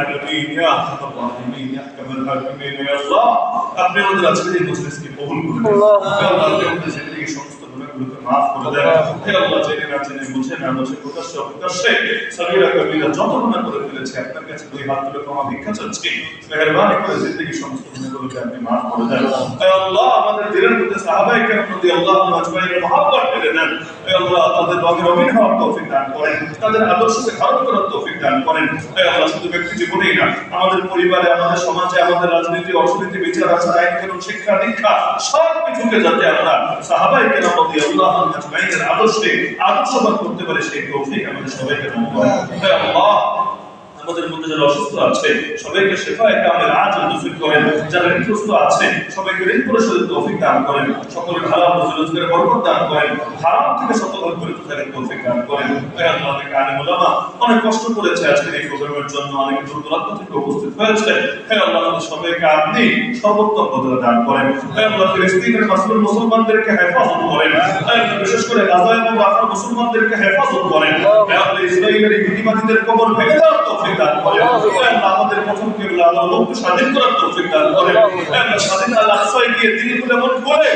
العالمين يا ارحم الراحمين يا احكم الحاكمين يا الله আপনি আমাদের আজকের এই মজলিসকে কবুল করুন আল্লাহ আপনি আমাদের জিন্দেগি সমস্ত গুনাহগুলোকে maaf করে দেন হে আল্লাহ জেনে না জেনে বুঝে না বুঝে প্রকাশ্যে অপ্রকাশ্যে সগীরা কবিরা যত গুনাহ করে ফেলেছে আপনার কাছে দুই হাত তুলে ক্ষমা ভিক্ষা চাচ্ছি মেহেরবানি করে জিন্দেগি সমস্ত গুনাহগুলোকে আপনি maaf করে দেন হে আল্লাহ আমাদের দিলের মধ্যে সাহাবায়ে কেরাম রাদিয়াল্লাহু আজমাইনের মহব্বত পেলে দেন হে আল্লাহ তাদের রঙের অভিনয় হওয়ার তৌফিক দান করেন তাদের আদর্শকে ধারণ করার তৌফিক দান করেন হে আল্লাহ শুধু ব্যক্তি জীবনেই না আমাদের পরিবারে আমাদের সমাজে আমাদের রাজনীতি অর্থনীতি বিচার আচার আইন কানুন শিক্ষা দীক্ষা সব কিছুকে যাতে আমরা সাহাবায়ে কেরাম রাদিয়াল্লাহু আজমাইনের আদর্শে আদর্শবান করতে পারি সেই তৌফিক আমাদের সবাইকে দান করেন হে আল্লাহ আমাদের মধ্যে যারা অসুস্থ আছে সবাইকে শিফায়ে কামিল আজল নসিব করেন যারা ঋণগ্রস্ত আছে সবাইকে ঋণ পরিশোধের তৌফিক দান করেন সকলের হালাল রোজগারের বরকত দান করেন হারাম থেকে শতভাগ বিরত থাকার তৌফিক দান করেন হে আল্লাহ অনেক আলেম ওলামা অনেক কষ্ট করেছে আজকের এই প্রোগ্রামের জন্য অনেক দূর দূরান্ত থেকে উপস্থিত হয়েছে হে আল্লাহ আমাদের সবাইকে আপনি সর্বোত্তম বদলা দান করেন হে আল্লাহ ফিলিস্তিনের মাসলুম মুসলমানদেরকে হেফাজত করেন হে আল্লাহ বিশেষ করে গাজা এবং রাফা মুসলমানদেরকে হেফাজত করেন হে আল্লাহ ইসরায়েলের বিধিবাদীদের কবর ভেঙে দেওয়ার তৌফিক দান করেন হে আল্লাহ আমাদের প্রথম কিবলা আল্লাহকে স্বাধীন করার তৌফিক দান করেন হে আল্লাহ স্বাধীন আল আকসায় গিয়ে দিন উলামত করে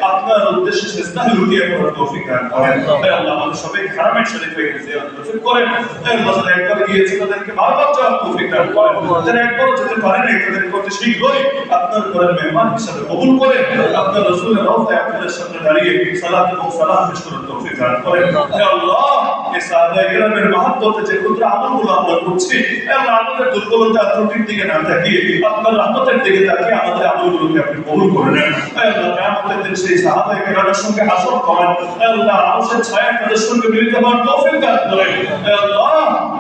আপনার উদ্দেশ্যে সিজদা লুটিয়ে পড়ার তৌফিক দান করেন হে আল্লাহ আমাদের সবাই হারামের শরীফে জিয়ারত নসিব করেন হে আল্লাহ যারা একবার গিয়েছে তাদেরকে বারবার যাওয়ার তৌফিক দান করেন যারা একবারও যেতে পারে না তাদেরকে অতি শীঘ্রই আপনার ঘরের মেহমান হিসেবে কবুল করেন আপনার রাসূলের রওজায় আপনাদের সামনে দাঁড়িয়ে সালাত এবং সালাম পেশ করার তৌফিক দান করেন হে আল্লাহ এই সাহাবায়ে কেরামের মহব্বতে যে ক্ষুদ্র আমলগুলো আমরা করছি হে আল্লাহ আমাদের দুর্বলতা ত্রুটির দিকে না তাকিয়ে আপনার রহমতের দিকে তাকিয়ে আমাদের আমলগুলোকে আপনি কবুল করে নেন হে আল্লাহ কিয়ামতের দিন সেই সাহাবায়ে কেরামের সঙ্গে হাসর করেন হে আল্লাহ আরশের ছায়ায় তাদের সঙ্গে মিলিত হওয়ার তৌফিক দান করেন হে আল্লাহ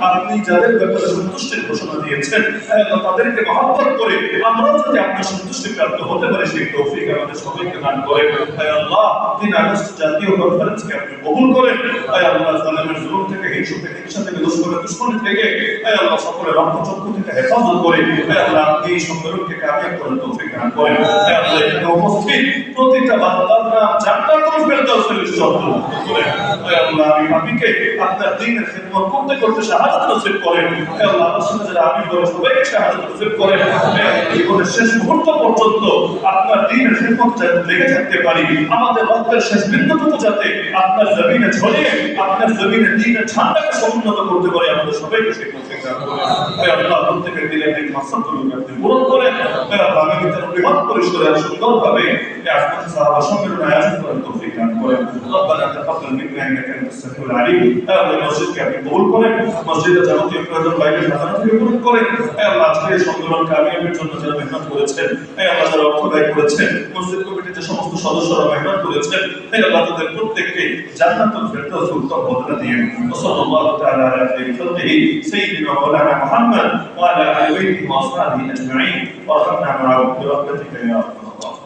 আপনি যাদের ব্যাপারে সন্তুষ্টির ঘোষণা দিয়েছেন হে আল্লাহ তাদেরকে মহব্বত করে আমরাও যাতে আপনার সন্তুষ্টি প্রাপ্ত হতে পারি সেই তৌফিক আমাদের সবাইকে দান করেন হে আল্লাহ 3 আগস্ট জাতীয় কনফারেন্সকে আপনি কবুল করেন হে আল্লাহ জালেমের জুলুম থেকে হিংসা থেকে দুশ্মনী থেকে হে আল্লাহ সকলের রক্তচক্ষু থেকে হেফাজত করে হে আল্লাহ এই সম্মেলনকে কামিয়াব করার তৌফিক দান করেন হে আল্লাহ এখানে উপস্থিত প্রতিটা বান্দার নাম জান্নাতুল ফেরদাউসে নিশ্চিত করেন হে আল্লাহ আমি আপনিকে আপনার দ্বীনের খিদমত করতে করতে শাহাদাত নসিব করেন হে আল্লাহ আমার সাথে যারা আমি বলে সবাইকে শাহাদাত নসিব করেন হে আল্লাহ জীবনের শেষ মুহূর্ত পর্যন্ত আপনার দ্বীনের খিদমতে লেগে থাকতে পারি আমাদের রক্তের শেষ বিন্দুটুকু যাতে আপনার জমিনে ছড়িয়ে আপনার জমিনে দ্বীনের ঝান্ডাকে সমুন্নত করতে পারি আমাদের সবাইকে সেই তৌফিক দান করেন হে আল্লাহ প্রত্যেকের দিলের এই মাকসাদগুলোকে আপনি পূরণ করেন হে আল্লাহ আমি তার বৃহৎ পরিসরে আর সুন্দরভাবে এই আজকের সাহাবা সম্মেলন আয়োজন করার তৌফিক দান করেন রব্বানা তাকাব্বাল মিন্না ইন্নাকা আনতাস সামিউল আলিম হে আল্লাহ মসজিদকে আপনি কবুল করেন মসজিদের যাবতীয় প্রয়োজন বাইরে সাধারণ থেকে পূরণ করেন হে আল্লাহ আজকের এই সম্মেলন কামিয়াবের জন্য যারা মেহনত করেছেন হে আল্লাহ যারা অর্থ ব্যয় করেছেন মসজিদ কমিটির যে সমস্ত সদস্যরা মেহনত করেছেন হে আল্লাহ তাদের প্রত্যেককে জান্নাতুল ফেরদাউস উত্তম বদলা দিয়েন সাল্লাল্লাহু তাআলা আলা খাইরি খালকিহি সাইয়্যিদিনা মাওলানা মুহাম্মদ ওয়া আলা আলিহি ওয়া আসহাবিহি আজমাইন ওয়া রাহমানা মা'আহুম বিরহমাতিকা ইয়া আরহামার রাহিমিন